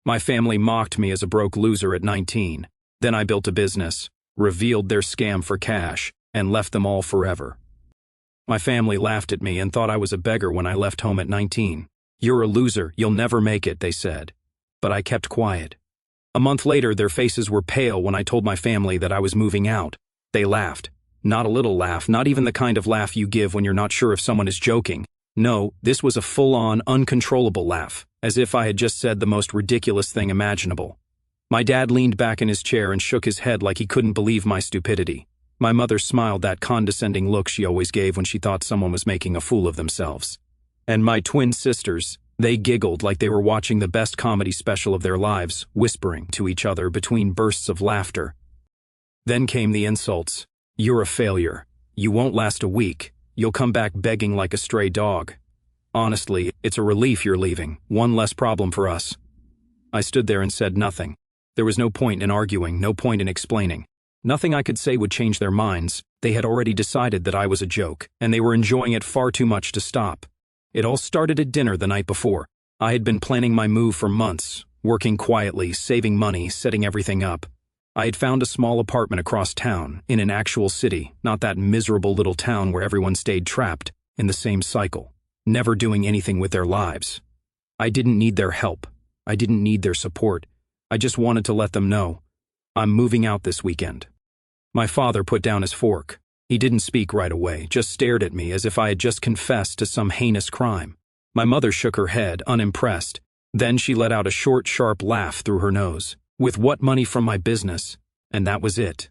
My family mocked me as a broke loser at 19. Then I built a business, revealed their scam for cash, and left them all forever. My family laughed at me and thought I was a beggar when I left home at 19. "You're a loser, you'll never make it," they said. But I kept quiet. A month later, their faces were pale when I told my family that I was moving out. They laughed. Not a little laugh, not even the kind of laugh you give when you're not sure if someone is joking. No, this was a full-on, uncontrollable laugh, as if I had just said the most ridiculous thing imaginable. My dad leaned back in his chair and shook his head like he couldn't believe my stupidity. My mother smiled, that condescending look she always gave when she thought someone was making a fool of themselves. And my twin sisters, they giggled like they were watching the best comedy special of their lives, whispering to each other between bursts of laughter. Then came the insults. "You're a failure. You won't last a week. You'll come back begging like a stray dog. Honestly, it's a relief you're leaving. One less problem for us." I stood there and said nothing. There was no point in arguing, no point in explaining. Nothing I could say would change their minds. They had already decided that I was a joke, and they were enjoying it far too much to stop. It all started at dinner the night before. I had been planning my move for months, working quietly, saving money, setting everything up. I had found a small apartment across town, in an actual city, not that miserable little town where everyone stayed trapped in the same cycle, never doing anything with their lives. I didn't need their help. I didn't need their support. I just wanted to let them know, I'm moving out this weekend. My father put down his fork. He didn't speak right away, just stared at me as if I had just confessed to some heinous crime. My mother shook her head, unimpressed. Then she let out a short, sharp laugh through her nose. "With what money from my business?" And that was it.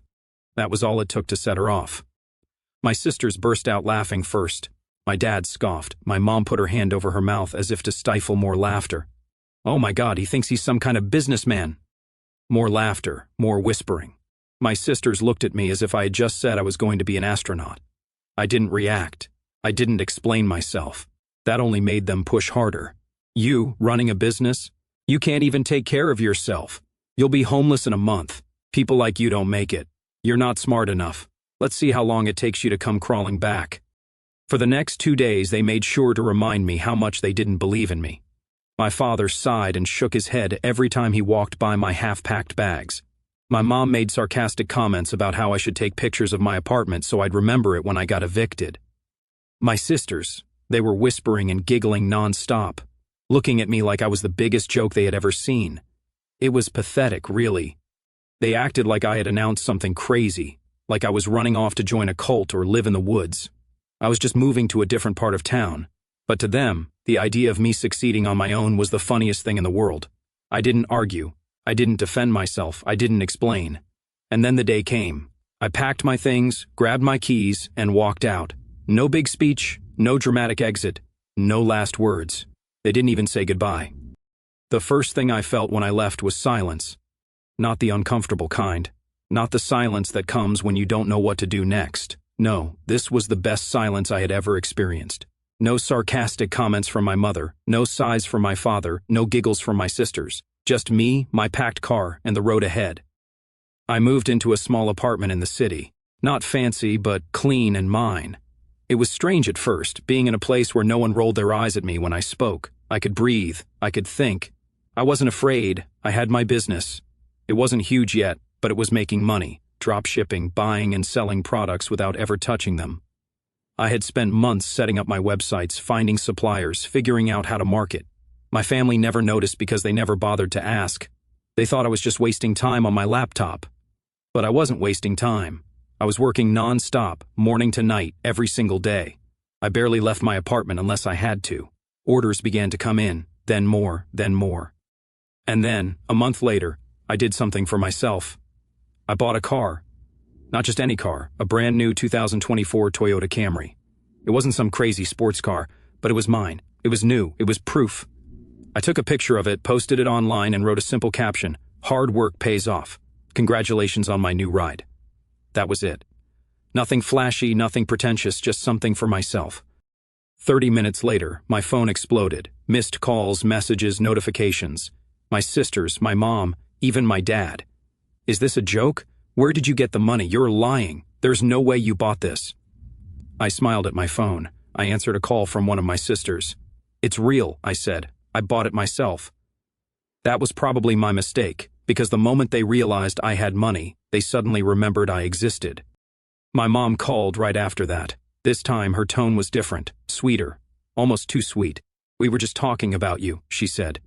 That was all it took to set her off. My sisters burst out laughing first. My dad scoffed. My mom put her hand over her mouth as if to stifle more laughter. "Oh my God, he thinks he's some kind of businessman." More laughter, more whispering. My sisters looked at me as if I had just said I was going to be an astronaut. I didn't react. I didn't explain myself. That only made them push harder. "You, running a business? You can't even take care of yourself. You'll be homeless in a month. People like you don't make it. You're not smart enough. Let's see how long it takes you to come crawling back." For the next 2 days, they made sure to remind me how much they didn't believe in me. My father sighed and shook his head every time he walked by my half-packed bags. My mom made sarcastic comments about how I should take pictures of my apartment so I'd remember it when I got evicted. My sisters, they were whispering and giggling non-stop, looking at me like I was the biggest joke they had ever seen. It was pathetic, really. They acted like I had announced something crazy, like I was running off to join a cult or live in the woods. I was just moving to a different part of town. But to them, the idea of me succeeding on my own was the funniest thing in the world. I didn't argue. I didn't defend myself. I didn't explain. And then the day came. I packed my things, grabbed my keys, and walked out. No big speech, no dramatic exit, no last words. They didn't even say goodbye. The first thing I felt when I left was silence. Not the uncomfortable kind. Not the silence that comes when you don't know what to do next. No, this was the best silence I had ever experienced. No sarcastic comments from my mother, no sighs from my father, no giggles from my sisters. Just me, my packed car, and the road ahead. I moved into a small apartment in the city. Not fancy, but clean and mine. It was strange at first, being in a place where no one rolled their eyes at me when I spoke. I could breathe. I could think. I wasn't afraid. I had my business. It wasn't huge yet, but it was making money, drop shipping, buying and selling products without ever touching them. I had spent months setting up my websites, finding suppliers, figuring out how to market. My family never noticed because they never bothered to ask. They thought I was just wasting time on my laptop. But I wasn't wasting time. I was working non-stop, morning to night, every single day. I barely left my apartment unless I had to. Orders began to come in, then more, then more. And then, a month later, I did something for myself. I bought a car. Not just any car, a brand new 2024 Toyota Camry. It wasn't some crazy sports car, but it was mine. It was new. It was proof. I took a picture of it, posted it online, and wrote a simple caption, "Hard work pays off. Congratulations on my new ride." That was it. Nothing flashy, nothing pretentious, just something for myself. 30 minutes later, my phone exploded. Missed calls, messages, notifications. My sisters, my mom, even my dad. "Is this a joke? Where did you get the money? You're lying. There's no way you bought this." I smiled at my phone. I answered a call from one of my sisters. "It's real," I said. "I bought it myself." That was probably my mistake, because the moment they realized I had money, they suddenly remembered I existed. My mom called right after that. This time her tone was different, sweeter, almost too sweet. "We were just talking about you," she said.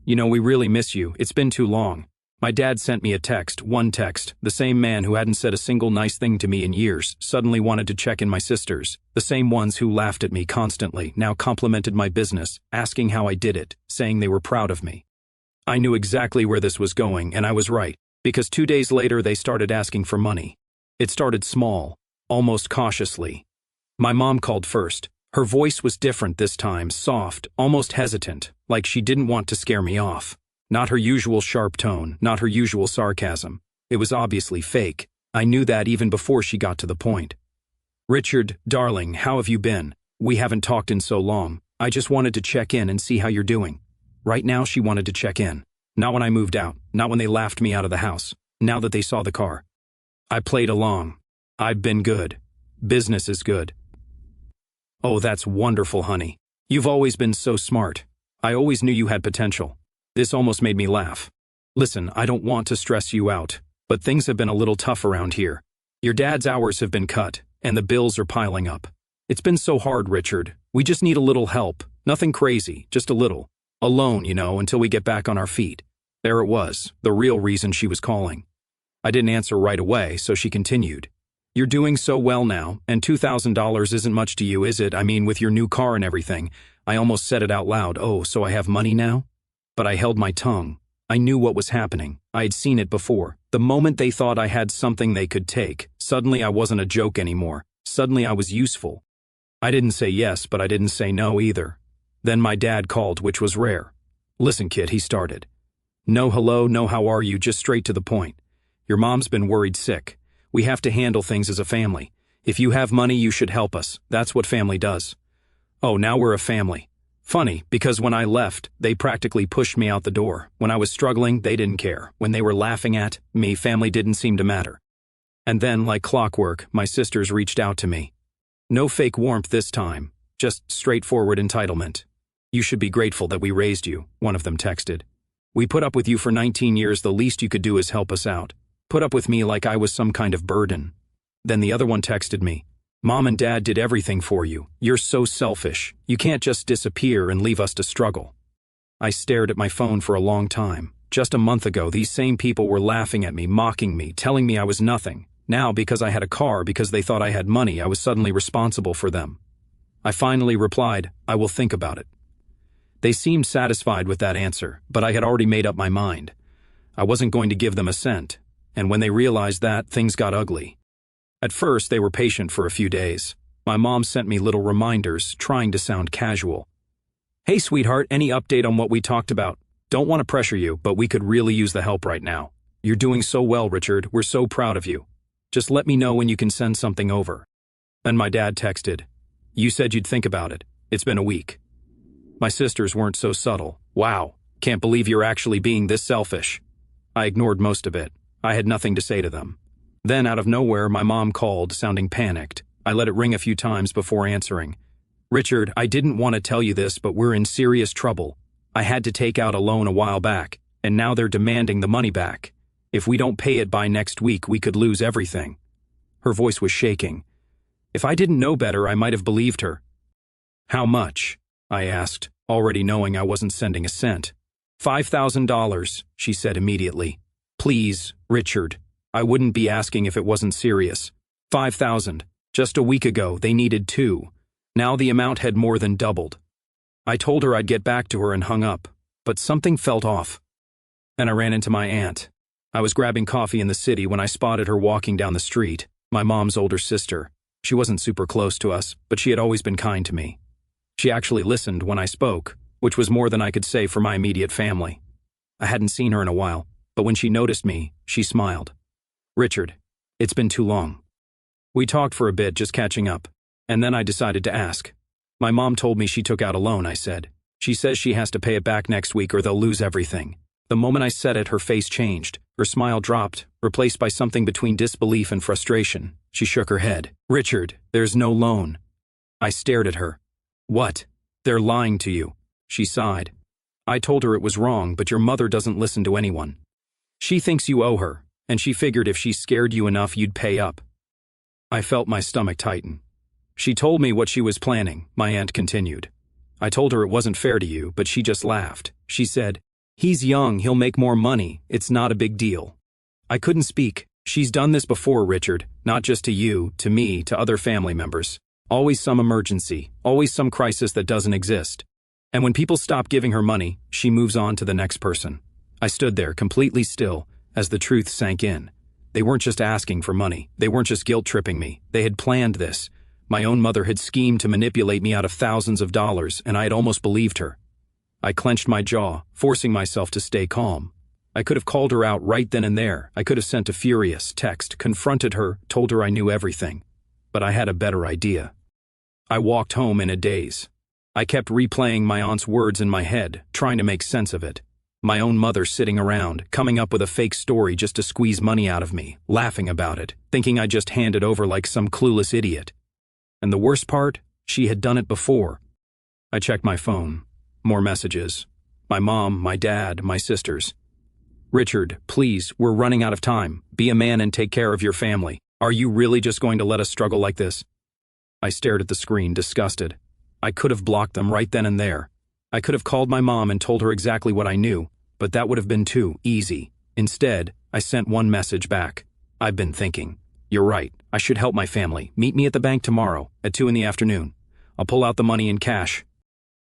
"You know, we really miss you. It's been too long." My dad sent me a text, one text. The same man who hadn't said a single nice thing to me in years suddenly wanted to check in my sisters. The same ones who laughed at me constantly now complimented my business, asking how I did it, saying they were proud of me. I knew exactly where this was going, and I was right, because 2 days later they started asking for money. It started small, almost cautiously. My mom called first. Her voice was different this time, soft, almost hesitant, like she didn't want to scare me off. Not her usual sharp tone, not her usual sarcasm. It was obviously fake. I knew that even before she got to the point. "Richard, darling, how have you been? We haven't talked in so long. I just wanted to check in and see how you're doing." Right now she wanted to check in. Not when I moved out, not when they laughed me out of the house, now that they saw the car. I played along. "I've been good. Business is good." "Oh, that's wonderful, honey. You've always been so smart. I always knew you had potential." This almost made me laugh. "Listen, I don't want to stress you out, but things have been a little tough around here. Your dad's hours have been cut, and the bills are piling up. It's been so hard, Richard. We just need a little help. Nothing crazy, just a little. A loan, you know, until we get back on our feet." There it was, the real reason she was calling. I didn't answer right away, so she continued. "You're doing so well now, and $2,000 isn't much to you, is it? I mean, with your new car and everything." I almost said it out loud. "Oh, so I have money now?" But I held my tongue. I knew what was happening. I had seen it before. The moment they thought I had something they could take, suddenly I wasn't a joke anymore. Suddenly I was useful. I didn't say yes, but I didn't say no either. Then my dad called, which was rare. "Listen, kid," he started. "No hello, no how are you, just straight to the point. Your mom's been worried sick. We have to handle things as a family. If you have money, you should help us. That's what family does." Oh, now we're a family. Funny, because when I left, they practically pushed me out the door. When I was struggling, they didn't care. When they were laughing at me, family didn't seem to matter. And then, like clockwork, my sisters reached out to me. No fake warmth this time, just straightforward entitlement. "You should be grateful that we raised you," one of them texted. "We put up with you for 19 years, the least you could do is help us out. Put up with me like I was some kind of burden." Then the other one texted me. "Mom and Dad did everything for you. You're so selfish. You can't just disappear and leave us to struggle." I stared at my phone for a long time. Just a month ago, these same people were laughing at me, mocking me, telling me I was nothing. Now, because I had a car, because they thought I had money, I was suddenly responsible for them. I finally replied, "I will think about it." They seemed satisfied with that answer, but I had already made up my mind. I wasn't going to give them a cent, and when they realized that, things got ugly. At first, they were patient for a few days. My mom sent me little reminders, trying to sound casual. "Hey, sweetheart, any update on what we talked about? Don't want to pressure you, but we could really use the help right now. You're doing so well, Richard. We're so proud of you. Just let me know when you can send something over." Then my dad texted, "You said you'd think about it. It's been a week." My sisters weren't so subtle. "Wow, can't believe you're actually being this selfish." I ignored most of it. I had nothing to say to them. Then, out of nowhere, my mom called, sounding panicked. I let it ring a few times before answering. "Richard, I didn't want to tell you this, but we're in serious trouble. I had to take out a loan a while back, and now they're demanding the money back. If we don't pay it by next week, we could lose everything." Her voice was shaking. If I didn't know better, I might have believed her. "How much?" I asked, already knowing I wasn't sending a cent. $5,000, she said immediately. "Please, Richard. I wouldn't be asking if it wasn't serious. 5,000. Just a week ago, they needed 2. Now the amount had more than doubled." I told her I'd get back to her and hung up, but something felt off. Then I ran into my aunt. I was grabbing coffee in the city when I spotted her walking down the street, my mom's older sister. She wasn't super close to us, but she had always been kind to me. She actually listened when I spoke, which was more than I could say for my immediate family. I hadn't seen her in a while, but when she noticed me, she smiled. "Richard, it's been too long." We talked for a bit, just catching up, and then I decided to ask. "My mom told me she took out a loan," I said. "She says she has to pay it back next week or they'll lose everything." The moment I said it, her face changed. Her smile dropped, replaced by something between disbelief and frustration. She shook her head. "Richard, there's no loan." I stared at her. "What? They're lying to you." She sighed. I told her it was wrong, but your mother doesn't listen to anyone. She thinks you owe her, and she figured if she scared you enough you'd pay up. I felt my stomach tighten. She told me what she was planning, my aunt continued. I told her it wasn't fair to you, but she just laughed. She said, "He's young, he'll make more money, it's not a big deal." I couldn't speak. She's done this before, Richard, not just to you, to me, to other family members. Always some emergency, always some crisis that doesn't exist. And when people stop giving her money, she moves on to the next person. I stood there, completely still, as the truth sank in. They weren't just asking for money. They weren't just guilt-tripping me. They had planned this. My own mother had schemed to manipulate me out of thousands of dollars, and I had almost believed her. I clenched my jaw, forcing myself to stay calm. I could have called her out right then and there. I could have sent a furious text, confronted her, told her I knew everything. But I had a better idea. I walked home in a daze. I kept replaying my aunt's words in my head, trying to make sense of it. My own mother sitting around, coming up with a fake story just to squeeze money out of me, laughing about it, thinking I'd just hand it over like some clueless idiot. And the worst part, she had done it before. I checked my phone. More messages. My mom, my dad, my sisters. "Richard, please, we're running out of time. Be a man and take care of your family. Are you really just going to let us struggle like this?" I stared at the screen, disgusted. I could have blocked them right then and there. I could have called my mom and told her exactly what I knew, but that would have been too easy. Instead, I sent one message back. "I've been thinking. You're right. I should help my family. Meet me at the bank tomorrow, at 2 in the afternoon. I'll pull out the money in cash."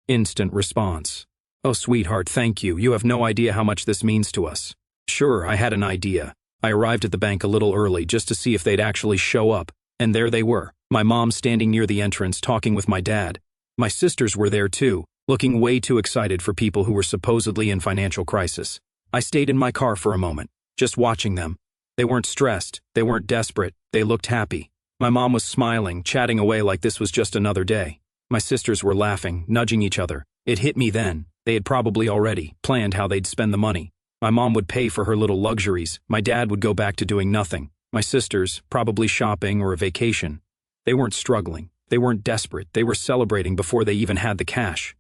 Instant response. "Oh, sweetheart, thank you. You have no idea how much this means to us." Sure, I had an idea. I arrived at the bank a little early just to see if they'd actually show up, and there they were. My mom standing near the entrance talking with my dad. My sisters were there too, looking way too excited for people who were supposedly in financial crisis. I stayed in my car for a moment, just watching them. They weren't stressed, they weren't desperate, they looked happy. My mom was smiling, chatting away like this was just another day. My sisters were laughing, nudging each other. It hit me then. They had probably already planned how they'd spend the money. My mom would pay for her little luxuries. My dad would go back to doing nothing. My sisters, probably shopping or a vacation. They weren't struggling. They weren't desperate. They were celebrating before they even had the cash.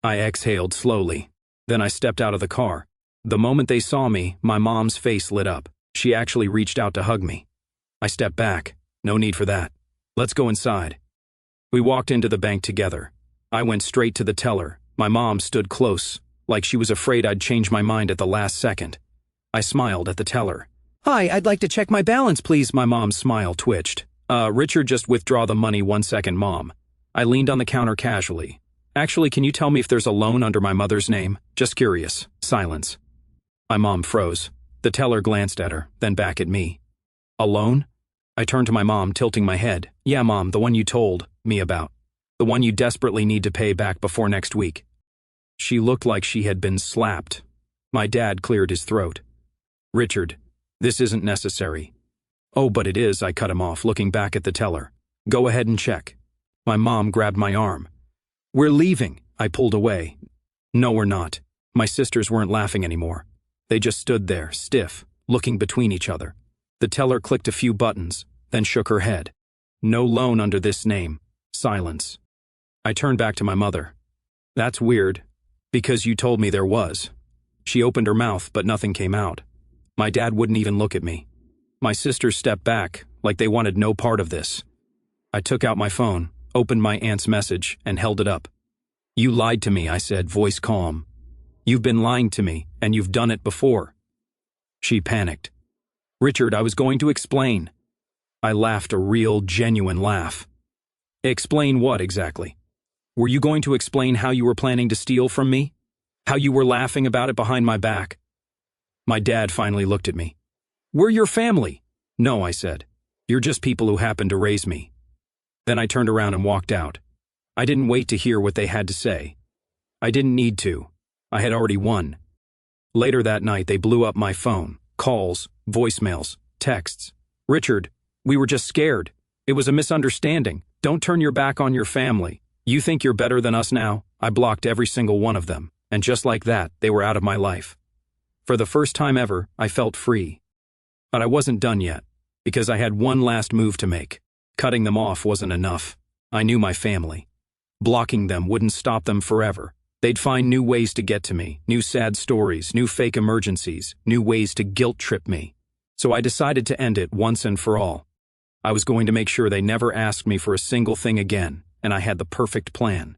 I exhaled slowly. Then I stepped out of the car. The moment they saw me, my mom's face lit up. She actually reached out to hug me. I stepped back. No need for that. Let's go inside. We walked into the bank together. I went straight to the teller. My mom stood close, like she was afraid I'd change my mind at the last second. I smiled at the teller. "Hi, I'd like to check my balance, please." My mom's smile twitched. Richard, just withdraw the money 1 second, Mom." I leaned on the counter casually. "Actually, can you tell me if there's a loan under my mother's name? Just curious." Silence. My mom froze. The teller glanced at her, then back at me. "A loan?" I turned to my mom, tilting my head. "Yeah, Mom, the one you told me about. The one you desperately need to pay back before next week." She looked like she had been slapped. My dad cleared his throat. "Richard, this isn't necessary." "Oh, but it is," I cut him off, looking back at the teller. "Go ahead and check." My mom grabbed my arm. "We're leaving." I pulled away. "No, we're not." My sisters weren't laughing anymore. They just stood there, stiff, looking between each other. The teller clicked a few buttons, then shook her head. "No loan under this name." Silence. I turned back to my mother. "That's weird, because you told me there was." She opened her mouth, but nothing came out. My dad wouldn't even look at me. My sisters stepped back, like they wanted no part of this. I took out my phone, opened my aunt's message, and held it up. "You lied to me," I said, voice calm. "You've been lying to me, and you've done it before." She panicked. "Richard, I was going to explain." I laughed a real, genuine laugh. "Explain what exactly? Were you going to explain how you were planning to steal from me? How you were laughing about it behind my back?" My dad finally looked at me. "We're your family." "No," I said. "You're just people who happened to raise me." Then I turned around and walked out. I didn't wait to hear what they had to say. I didn't need to. I had already won. Later that night, they blew up my phone. Calls, voicemails, texts. "Richard, we were just scared. It was a misunderstanding. Don't turn your back on your family. You think you're better than us now?" I blocked every single one of them, and just like that, they were out of my life. For the first time ever, I felt free. But I wasn't done yet, because I had one last move to make. Cutting them off wasn't enough. I knew my family. Blocking them wouldn't stop them forever. They'd find new ways to get to me, new sad stories, new fake emergencies, new ways to guilt trip me. So I decided to end it once and for all. I was going to make sure they never asked me for a single thing again, and I had the perfect plan.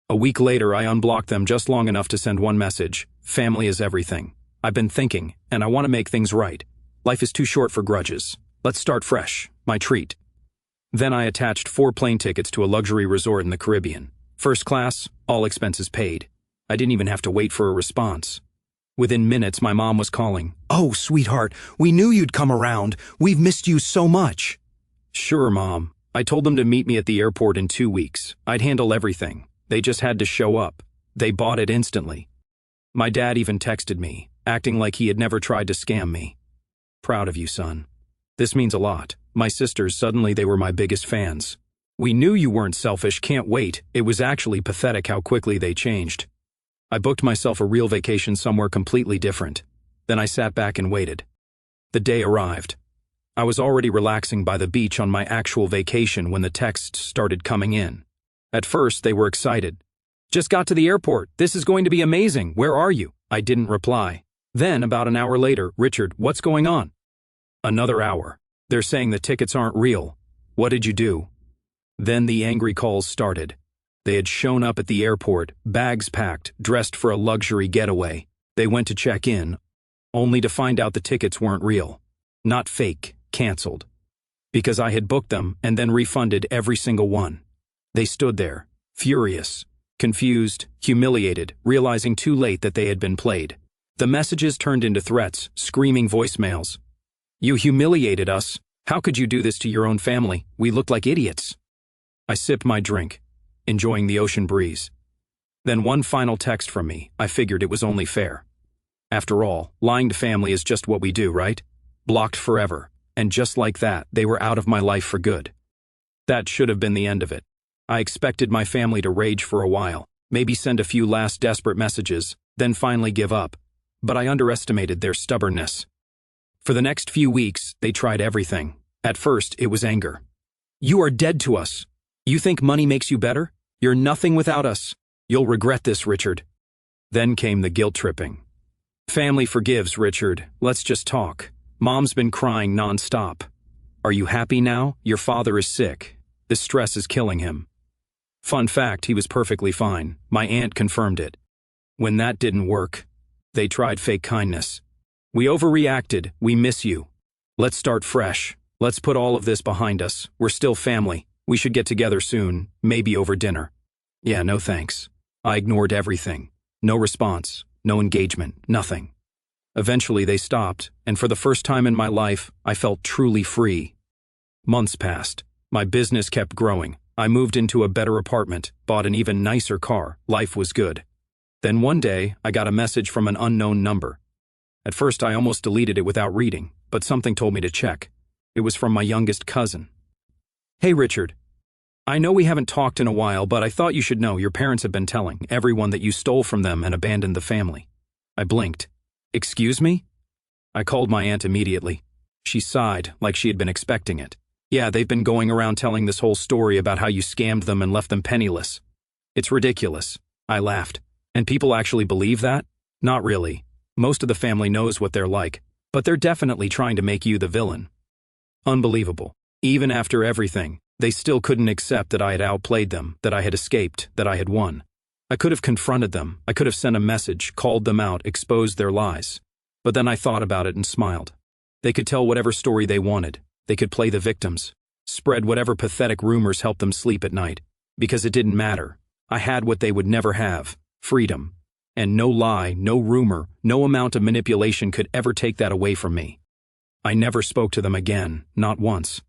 A week later, I unblocked them just long enough to send one message: family is everything. I've been thinking, and I want to make things right. Life is too short for grudges. Let's start fresh. My treat. Then I attached 4 plane tickets to a luxury resort in the Caribbean. First class, all expenses paid. I didn't even have to wait for a response. Within minutes, my mom was calling. "Oh, sweetheart, we knew you'd come around. We've missed you so much." Sure, Mom. I told them to meet me at the airport in 2 weeks. I'd handle everything. They just had to show up. They bought it instantly. My dad even texted me, acting like he had never tried to scam me. Proud of you, son. This means a lot. My sisters, suddenly they were my biggest fans. We knew you weren't selfish, can't wait. It was actually pathetic how quickly they changed. I booked myself a real vacation somewhere completely different. Then I sat back and waited. The day arrived. I was already relaxing by the beach on my actual vacation when the texts started coming in. At first, they were excited. "Just got to the airport. This is going to be amazing. Where are you?" I didn't reply. Then, about an hour later, "Richard, what's going on?" Another hour. "They're saying the tickets aren't real. What did you do?" Then the angry calls started. They had shown up at the airport, bags packed, dressed for a luxury getaway. They went to check in, only to find out the tickets weren't real. Not fake, canceled. Because I had booked them and then refunded every single one. They stood there, furious, confused, humiliated, realizing too late that they had been played. The messages turned into threats, screaming voicemails. "You humiliated us. How could you do this to your own family? We looked like idiots." I sipped my drink, enjoying the ocean breeze. Then one final text from me. I figured it was only fair. After all, lying to family is just what we do, right? Blocked forever. And just like that, they were out of my life for good. That should have been the end of it. I expected my family to rage for a while, maybe send a few last desperate messages, then finally give up. But I underestimated their stubbornness. For the next few weeks, they tried everything. At first, it was anger. "You are dead to us. You think money makes you better? You're nothing without us. You'll regret this, Richard." Then came the guilt tripping. "Family forgives, Richard. Let's just talk. Mom's been crying non-stop. Are you happy now? Your father is sick. The stress is killing him." Fun fact, he was perfectly fine. My aunt confirmed it. When that didn't work, they tried fake kindness. "We overreacted. We miss you. Let's start fresh. Let's put all of this behind us. We're still family. We should get together soon, maybe over dinner." Yeah, no thanks. I ignored everything. No response, no engagement, nothing. Eventually they stopped, and for the first time in my life, I felt truly free. Months passed. My business kept growing. I moved into a better apartment, bought an even nicer car. Life was good. Then one day, I got a message from an unknown number. At first, I almost deleted it without reading, but something told me to check. It was from my youngest cousin. "Hey, Richard. I know we haven't talked in a while, but I thought you should know your parents have been telling everyone that you stole from them and abandoned the family." I blinked. "Excuse me?" I called my aunt immediately. She sighed, like she had been expecting it. "Yeah, they've been going around telling this whole story about how you scammed them and left them penniless." "It's ridiculous." I laughed. "And people actually believe that?" "Not really. Most of the family knows what they're like, but they're definitely trying to make you the villain." Unbelievable. Even after everything, they still couldn't accept that I had outplayed them, that I had escaped, that I had won. I could have confronted them. I could have sent a message, called them out, exposed their lies. But then I thought about it and smiled. They could tell whatever story they wanted. They could play the victims, spread whatever pathetic rumors helped them sleep at night. Because it didn't matter. I had what they would never have: freedom. And no lie, no rumor, no amount of manipulation could ever take that away from me. I never spoke to them again, not once.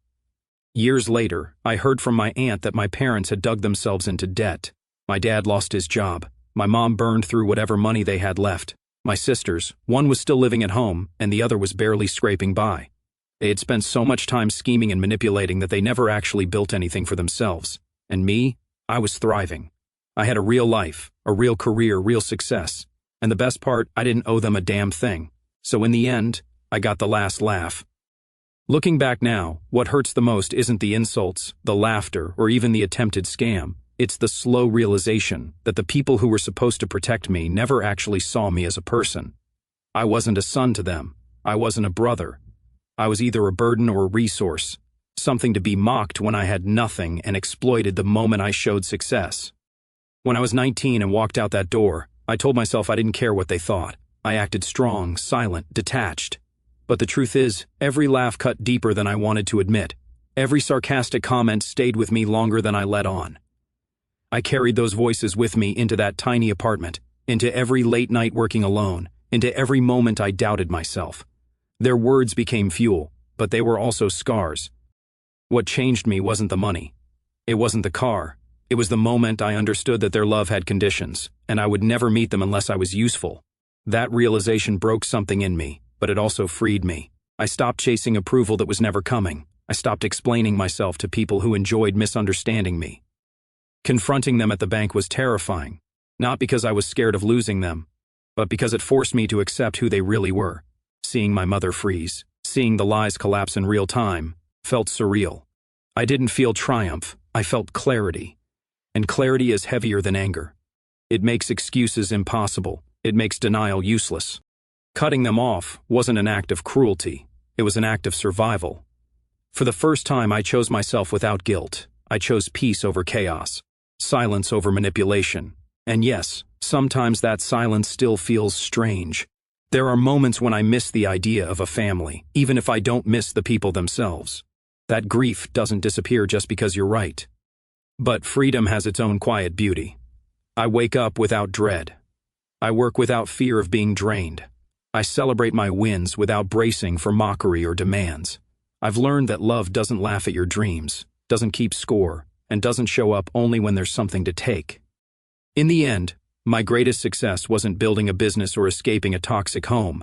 Years later, I heard from my aunt that my parents had dug themselves into debt. My dad lost his job. My mom burned through whatever money they had left. My sisters, one was still living at home, and the other was barely scraping by. They had spent so much time scheming and manipulating that they never actually built anything for themselves. And me, I was thriving. I had a real life, a real career, real success. And the best part, I didn't owe them a damn thing. So in the end, I got the last laugh. Looking back now, what hurts the most isn't the insults, the laughter, or even the attempted scam. It's the slow realization that the people who were supposed to protect me never actually saw me as a person. I wasn't a son to them. I wasn't a brother. I was either a burden or a resource, something to be mocked when I had nothing and exploited the moment I showed success. When I was 19 and walked out that door, I told myself I didn't care what they thought. I acted strong, silent, detached. But the truth is, every laugh cut deeper than I wanted to admit. Every sarcastic comment stayed with me longer than I let on. I carried those voices with me into that tiny apartment, into every late night working alone, into every moment I doubted myself. Their words became fuel, but they were also scars. What changed me wasn't the money. It wasn't the car. It was the moment I understood that their love had conditions, and I would never meet them unless I was useful. That realization broke something in me, but it also freed me. I stopped chasing approval that was never coming. I stopped explaining myself to people who enjoyed misunderstanding me. Confronting them at the bank was terrifying, not because I was scared of losing them, but because it forced me to accept who they really were. Seeing my mother freeze, seeing the lies collapse in real time, felt surreal. I didn't feel triumph, I felt clarity. And clarity is heavier than anger. It makes excuses impossible. It makes denial useless. Cutting them off wasn't an act of cruelty. It was an act of survival. For the first time, I chose myself without guilt. I chose peace over chaos, silence over manipulation. And yes, sometimes that silence still feels strange. There are moments when I miss the idea of a family, even if I don't miss the people themselves. That grief doesn't disappear just because you're right. But freedom has its own quiet beauty. I wake up without dread. I work without fear of being drained. I celebrate my wins without bracing for mockery or demands. I've learned that love doesn't laugh at your dreams, doesn't keep score, and doesn't show up only when there's something to take. In the end, my greatest success wasn't building a business or escaping a toxic home.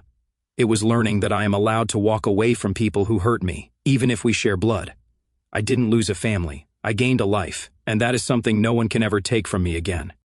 It was learning that I am allowed to walk away from people who hurt me, even if we share blood. I didn't lose a family. I gained a life, and that is something no one can ever take from me again.